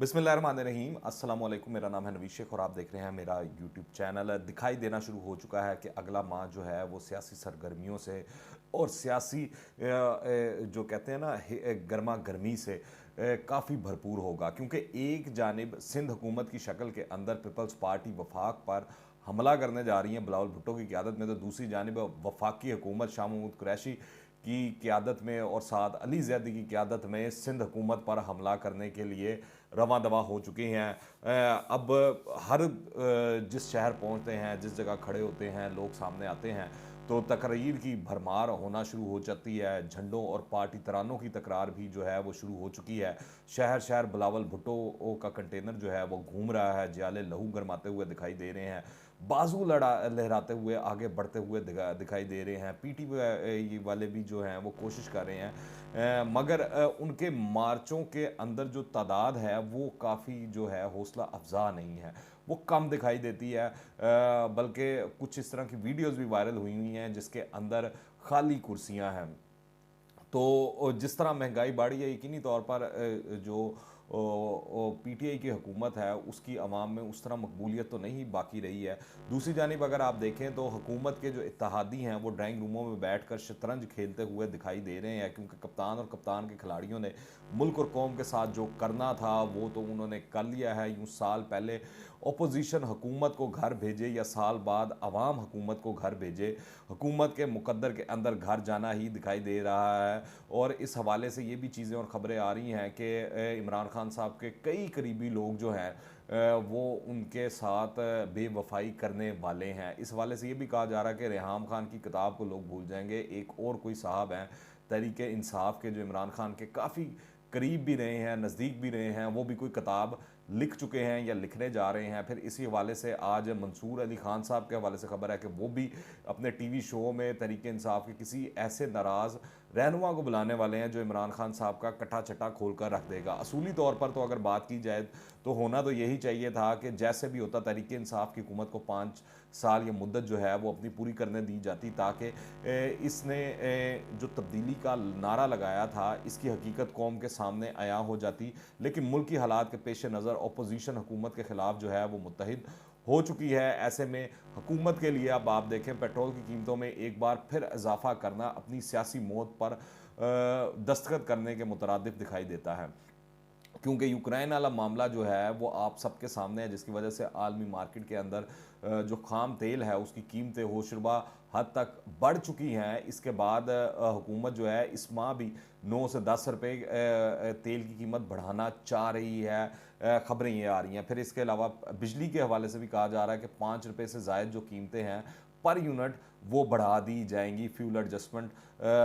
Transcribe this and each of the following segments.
बिस्मिल्लाहिर्रहमानिर्रहीम अस्सलाम वालेकुम। मेरा नाम है नवीद शेख और आप देख रहे हैं मेरा यूट्यूब चैनल। दिखाई देना शुरू हो चुका है कि अगला माह जो है वो सियासी सरगर्मियों से और सियासी जो कहते हैं ना गर्मा गर्मी से काफ़ी भरपूर होगा, क्योंकि एक जानिब सिंध हुकूमत की शक्ल के अंदर पीपल्स पार्टी वफाक पर हमला करने जा रही है बिलावल भुट्टो की क़यादत में, तो दूसरी जानिब वफाकी हुकूमत शाह महमूद कुरैशी की क़यादत में और साथ अली ज़ैदी की क़यादत में सिंध हुकूमत पर हमला करने के लिए रवां दवा हो चुकी हैं। अब हर जिस शहर पहुंचते हैं, जिस जगह खड़े होते हैं, लोग सामने आते हैं तो तकरीर की भरमार होना शुरू हो जाती है। झंडों और पार्टी तरानों की तकरार भी जो है वो शुरू हो चुकी है। शहर शहर बिलावल भुट्टो का कंटेनर जो है वो घूम रहा है, जियाले लहू गरमाते हुए दिखाई दे रहे हैं, बाजू लहराते हुए आगे बढ़ते हुए दिखाई दे रहे हैं। पीटी वाले भी जो हैं वो कोशिश कर रहे हैं, मगर उनके मार्चों के अंदर जो तादाद है वो काफ़ी जो है हौसला अफजा नहीं है, वो कम दिखाई देती है। बल्कि कुछ इस तरह की वीडियोस भी वायरल हुई हुई हैं जिसके अंदर खाली कुर्सियां हैं। तो जिस तरह महंगाई बढ़ी है, यकीनी तौर पर जो पीटीआई की हुकूमत है उसकी आवाम में उस तरह मकबूलियत तो नहीं बाकी रही है। दूसरी जानिब अगर आप देखें तो हुकूमत के जो इत्तेहादी हैं वो ड्राइंग रूमों में बैठ कर शतरंज खेलते हुए दिखाई दे रहे हैं, क्योंकि कप्तान और कप्तान के खिलाड़ियों ने मुल्क और कौम के साथ जो करना था वो तो उन्होंने कर लिया है। यूँ साल पहले अपोजिशन हुकूमत को घर भेजे या साल बाद अवाम हुकूमत को घर भेजे, हुकूमत के मुकद्दर के अंदर घर जाना ही दिखाई दे रहा है। और इस हवाले से ये भी चीज़ें और ख़बरें आ रही हैं कि इमरान खान साहब के कई करीबी लोग जो हैं वो उनके साथ बेवफाई करने वाले हैं। इस हवाले से ये भी कहा जा रहा है कि रेहाम खान की किताब को लोग भूल जाएंगे। एक और कोई साहब हैं तहरीक इंसाफ के, जो इमरान खान के काफ़ी करीब भी रहे हैं, नज़दीक भी रहे हैं, वो भी कोई किताब लिख चुके हैं या लिखने जा रहे हैं। फिर इसी हवाले से आज मंसूर अली खान साहब के हवाले से खबर है कि वो भी अपने टीवी शो में तहरीक इंसाफ के किसी ऐसे नाराज़ रहनुमा को बुलाने वाले हैं जो इमरान खान साहब का कटा चटा खोल कर रख देगा। असूली तौर पर तो अगर बात की जाए तो होना तो यही चाहिए था कि जैसे भी होता तहरीक इंसाफ की हुकूमत को 5 साल या मुद्दत जो है वो अपनी पूरी करने दी जाती, ताकि इसने जो तब्दीली का नारा लगाया था इसकी हकीकत कौम के सामने आया हो जाती। लेकिन मुल्क की हालात के पेश नज़र अपोजिशन हुकूमत के ख़िलाफ़ जो है वो मुत्तहिद हो चुकी है। ऐसे में हुकूमत के लिए अब आप देखें पेट्रोल की कीमतों में एक बार फिर इजाफा करना अपनी सियासी मौत पर दस्तखत करने के मुतरादिफ दिखाई देता है, क्योंकि यूक्रेन वाला मामला जो है वो आप सबके सामने है, जिसकी वजह से आलमी मार्केट के अंदर जो खाम तेल है उसकी कीमतें होशरुबा हद तक बढ़ चुकी हैं। इसके बाद हुकूमत जो है इस माह भी 9 से 10 रुपये तेल की कीमत बढ़ाना चाह रही है, ख़बरें ये आ रही हैं। फिर इसके अलावा बिजली के हवाले से भी कहा जा रहा है कि 5 रुपये से ज़ायद जो कीमतें हैं पर यूनिट वो बढ़ा दी जाएंगी फ्यूल एडजस्टमेंट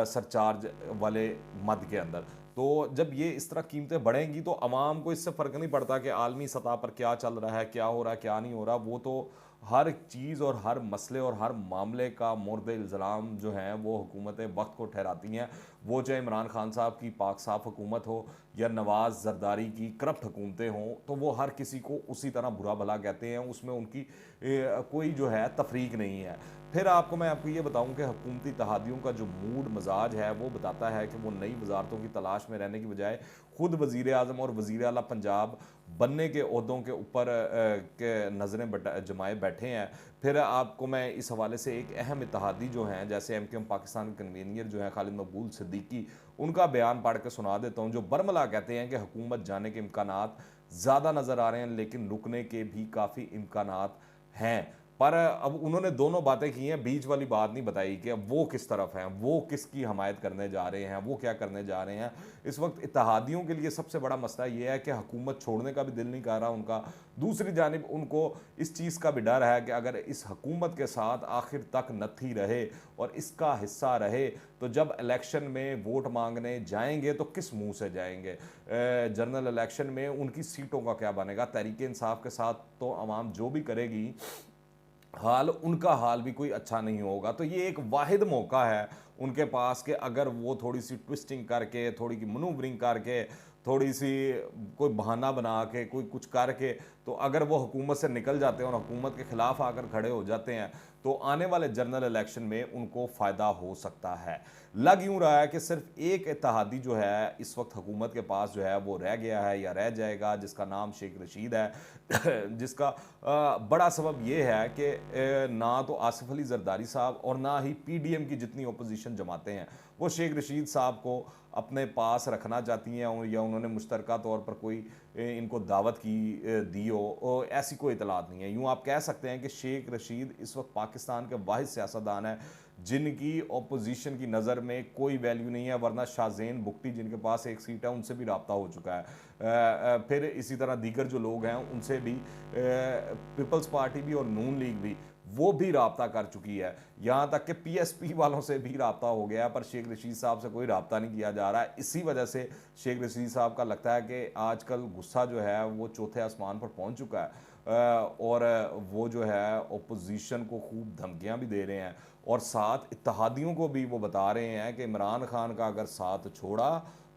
सरचार्ज वाले मद के अंदर। तो जब ये इस तरह कीमतें बढ़ेंगी तो आवाम को इससे फ़र्क नहीं पड़ता कि आलमी सतह पर क्या चल रहा है, क्या हो रहा है, क्या नहीं हो रहा। वो तो हर चीज़ और हर मसले और हर मामले का मोर्द इल्ज़ाम जो है वो हुकूमतें वक्त को ठहराती हैं। वो चाहे इमरान खान साहब की पाक साफ हुकूमत हो या नवाज़ जरदारी की करप्ट हुकूमतें हों, तो वो हर किसी को उसी तरह बुरा भला कहते हैं, उसमें उनकी कोई जो है तफरीक नहीं है। फिर मैं आपको ये बताऊं कि हुकूमती इत्तेहादियों का जो मूड मजाज है वो बताता है कि वो नई वजारतों की तलाश में रहने की बजाय खुद वज़ीर आज़म और वज़ीर आला पंजाब बनने के ओहदों के ऊपर के नज़रें जमाए बैठे हैं। फिर आपको मैं इस हवाले से एक अहम इत्तेहादी जो हैं जैसे एमकेएम पाकिस्तान के कन्वीनियर जो हैं खालिद मकबूल सिद्दीकी, उनका बयान पढ़ के सुना देता हूँ, जो बरमला कहते हैं कि हुकूमत जाने के इम्कानात ज़्यादा नज़र आ रहे हैं लेकिन रुकने के भी काफ़ी इम्कानात हैं। पर अब उन्होंने दोनों बातें की हैं, बीच वाली बात नहीं बताई कि अब वो किस तरफ हैं, वो किसकी हमायत करने जा रहे हैं, वो क्या करने जा रहे हैं। इस वक्त इत्तेहादियों के लिए सबसे बड़ा मसला ये है कि हुकूमत छोड़ने का भी दिल नहीं कर रहा उनका। दूसरी जानिब उनको इस चीज़ का भी डर है कि अगर इस हुकूमत के साथ आखिर तक नत्थी रहे और इसका हिस्सा रहे तो जब इलेक्शन में वोट मांगने जाएंगे तो किस मुंह से जाएंगे। जनरल इलेक्शन में उनकी सीटों का क्या बनेगा। तहरीक इंसाफ के साथ तो आवाम जो भी करेगी उनका हाल भी कोई अच्छा नहीं होगा। तो ये एक वाहिद मौका है उनके पास कि अगर वो थोड़ी सी ट्विस्टिंग करके, थोड़ी की मनूवरिंग करके, थोड़ी सी कोई बहाना बना के, कोई कुछ करके, तो अगर वो हुकूमत से निकल जाते हैं और हुकूमत के ख़िलाफ़ आकर खड़े हो जाते हैं तो आने वाले जनरल इलेक्शन में उनको फ़ायदा हो सकता है। लग यूँ रहा है कि सिर्फ एक इत्तेहादी जो है इस वक्त हुकूमत के पास जो है वो रह गया है या रह जाएगा, जिसका नाम शेख रशीद है जिसका बड़ा सबब ये है कि ना तो आसिफ अली जरदारी साहब और ना ही पीडीएम की जितनी अपोजिशन जमातें हैं वो शेख रशीद साहब को अपने पास रखना चाहती हैं, या उन्होंने मुश्तरका तौर पर कोई इनको दावत दी हो, ऐसी कोई इतलात नहीं है। यूँ आप कह सकते हैं कि शेख रशीद इस वक्त पाकिस्तान के वाहिद सियासतदान है जिनकी अपोजिशन की नज़र में कोई वैल्यू नहीं है, वरना शाहजेन बुगटी जिनके पास एक सीट है उनसे भी रब्ता हो चुका है। फिर इसी तरह दीगर जो लोग हैं उनसे भी पीपल्स पार्टी भी और नून लीग भी वो भी रब्ता कर चुकी है, यहाँ तक कि पीएसपी वालों से भी रब्ता हो गया है, पर शेख रशीद साहब से कोई रब्ता नहीं किया जा रहा है। इसी वजह से शेख रशीद साहब का लगता है कि आजकल गुस्सा जो है वो चौथे आसमान पर पहुंच चुका है, और वो जो है ओपोजिशन को खूब धमकियां भी दे रहे हैं और साथ इत्तेहादियों को भी वो बता रहे हैं कि इमरान खान का अगर साथ छोड़ा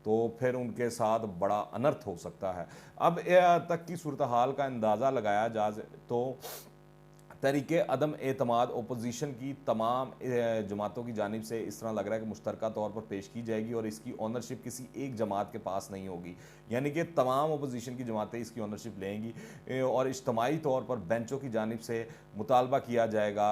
तो फिर उनके साथ बड़ा अनर्थ हो सकता है। अब तक की सूरत हाल का अंदाज़ा लगाया जा तो तरीके अदम एतमाद अपोजिशन की तमाम जमातों की जानिब से इस तरह लग रहा है कि मुश्तरका तौर पर पेश की जाएगी और इसकी ऑनरशिप किसी एक जमात के पास नहीं होगी, यानी कि तमाम अपोजिशन की जमातें इसकी ऑनरशिप लेंगी और इज्तमाही तौर पर बेंचों की जानिब से मुतालबा किया जाएगा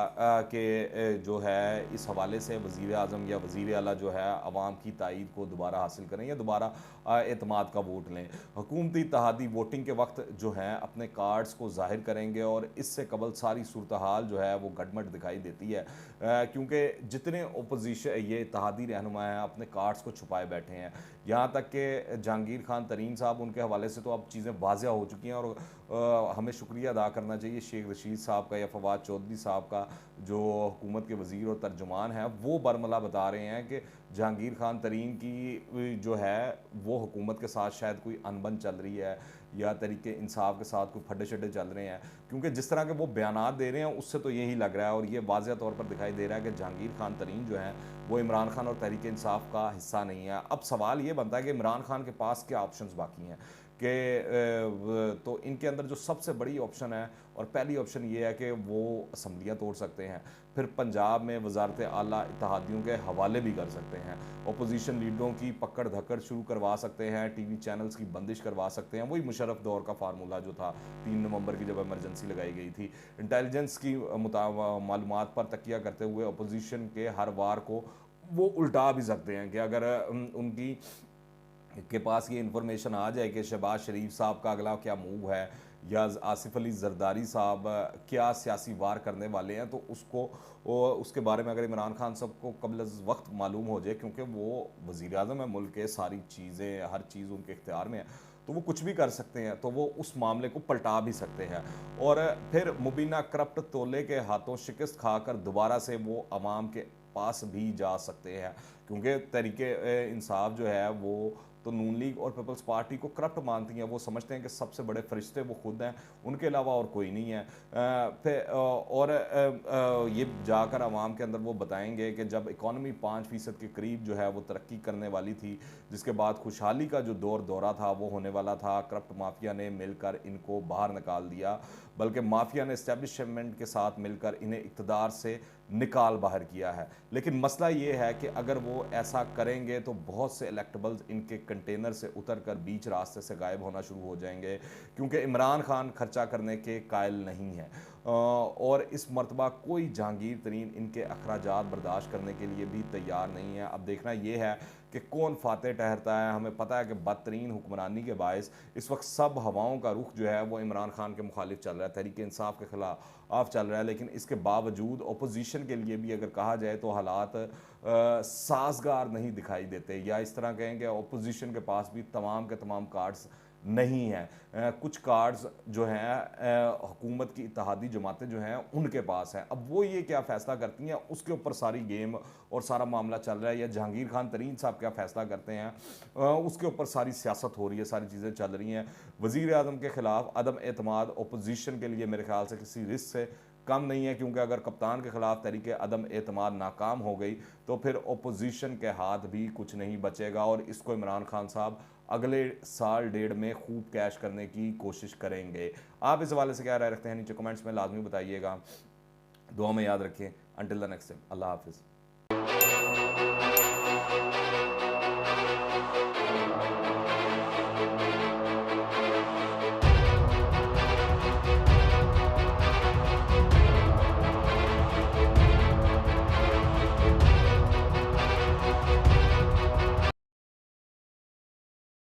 कि जो है इस हवाले से वज़ीर आज़म या वज़ीर आला जो है अवाम की तायद को दोबारा हासिल करें या दोबारा एतमाद का वोट लें। हुकूमती इत्तेहादी वोटिंग के वक्त जो हैं अपने कार्ड्स को ज़ाहिर करेंगे और इससे कबल सारी सूरत हाल जो है वो गडमट दिखाई देती है, क्योंकि जितने ओपोजिशन ये इत्तेहादी रहनुमा हैं अपने कार्ड्स को छुपाए बैठे हैं। यहाँ तक कि जहांगीर खान तरीन साहब उनके हवाले से तो अब चीज़ें वाज़िया हो चुकी हैं और हमें शुक्रिया अदा करना चाहिए शेख रशीद साहब का या फवाद चौधरी साहब का जो हुकूमत के वज़ीर और तर्जुमान हैं, वो बरमला बता रहे हैं कि जहांगीर खान तरीन की जो है वो हुकूमत के साथ शायद कोई अनबन चल रही है या तरीके इंसाफ के साथ कोई फड्डे शड्डे चल रहे हैं, क्योंकि जिस तरह के वो बयानात दे रहे हैं उससे तो यही लग रहा है और ये वाज़िया तौर पर दिखाई दे रहा है कि जहांगीर खान तरीन जो है वो इमरान खान और तहरीक इंसाफ का हिस्सा नहीं है। अब सवाल ये बनता है कि इमरान खान के पास क्या ऑप्शंस बाकी हैं कि तो इनके अंदर जो सबसे बड़ी ऑप्शन है और पहली ऑप्शन ये है कि वो असम्बलियाँ तोड़ सकते हैं, फिर पंजाब में वजारत आला इत्तेहादियों के हवाले भी कर सकते हैं, अपोजिशन लीडरों की पकड़ धकड़ शुरू करवा सकते हैं, टीवी चैनल्स की बंदिश करवा सकते हैं, वही मुशर्रफ दौर का फार्मूला जो था 3 नवंबर की जब इमरजेंसी लगाई गई थी। इंटेलिजेंस की मालूमात पर तकिया करते हुए अपोजिशन के हर वार को वो उल्टा भी सकते हैं कि अगर उनकी के पास ये इन्फॉर्मेशन आ जाए कि शहबाज शरीफ साहब का अगला क्या मूव है या आसिफ अली जरदारी साहब क्या सियासी वार करने वाले हैं, तो उसके बारे में अगर इमरान खान साहब को कबल वक्त मालूम हो जाए, क्योंकि वो वज़ीर आज़म है मुल्क के, सारी चीज़ें हर चीज़ उनके इख्तियार में है, तो वो कुछ भी कर सकते हैं, तो वो उस मामले को पलटा भी सकते हैं और फिर मुबीना करप्ट तोले के हाथों शिकस्त खाकर दोबारा से वो अवाम के पास भी जा सकते हैं, क्योंकि तरीके इंसाफ जो है वो तो नून लीग और पीपल्स पार्टी को करप्ट मानती हैं। वो समझते हैं कि सबसे बड़े फरिश्ते वो खुद हैं, उनके अलावा और कोई नहीं है। फिर और ये जाकर आवाम के अंदर वो बताएंगे कि जब इकॉनमी 5% के करीब जो है वो तरक्की करने वाली थी, जिसके बाद खुशहाली का जो दौरा था वो होने वाला था, करप्ट माफिया ने मिलकर इनको बाहर निकाल दिया, बल्कि माफिया ने इस्टेब्लिशमेंट के साथ मिलकर इन्हें इक़्तिदार से निकाल बाहर किया है। लेकिन मसला ये है कि अगर वो ऐसा करेंगे तो बहुत से इलेक्टेबल्स इनके कंटेनर से उतर कर बीच रास्ते से गायब होना शुरू हो जाएंगे, क्योंकि इमरान खान खर्चा करने के कायल नहीं है और इस मरतबा कोई जहांगीर तरीन इनके अखराजात बर्दाश्त करने के लिए भी तैयार नहीं है। अब देखना यह है कि कौन फातह ठहरता है। हमें पता है कि बदतरीन हुक्मरानी के बायस इस वक्त सब हवाओं का रुख जो है वो इमरान खान के मुखालिफ चल रहा है, तहरीक इंसाफ के खिलाफ चल रहा है, लेकिन इसके बावजूद अपोजिशन के लिए भी अगर कहा जाए तो हालात साजगार नहीं दिखाई देते, या इस तरह कहें कि अपोजिशन के पास भी तमाम के तमाम कार्ड्स नहीं हैं। कुछ कार्ड्स जो हैं हुकूमत की इत्तेहादी जमातें जो हैं उनके पास हैं। अब वो ये क्या फ़ैसला करती हैं उसके ऊपर सारी गेम और सारा मामला चल रहा है, या जहांगीर खान तरीन साहब क्या फ़ैसला करते हैं उसके ऊपर सारी सियासत हो रही है, सारी चीज़ें चल रही हैं। वज़ीर आज़म के ख़िलाफ़ अदम एतमाद अपोजिशन के लिए मेरे ख्याल से किसी रिस्क से कम नहीं है, क्योंकि अगर कप्तान के खिलाफ तरीके अदम एतमाद नाकाम हो गई तो फिर अपोजिशन के हाथ भी कुछ नहीं बचेगा और इसको इमरान खान साहब अगले साल डेढ़ में खूब कैश करने की कोशिश करेंगे। आप इस हवाले से क्या राय रखते हैं नीचे कमेंट्स में लाजमी बताइएगा। दुआ में याद रखें। अंटिल द नेक्स्ट टाइम, अल्लाह हाफिज़।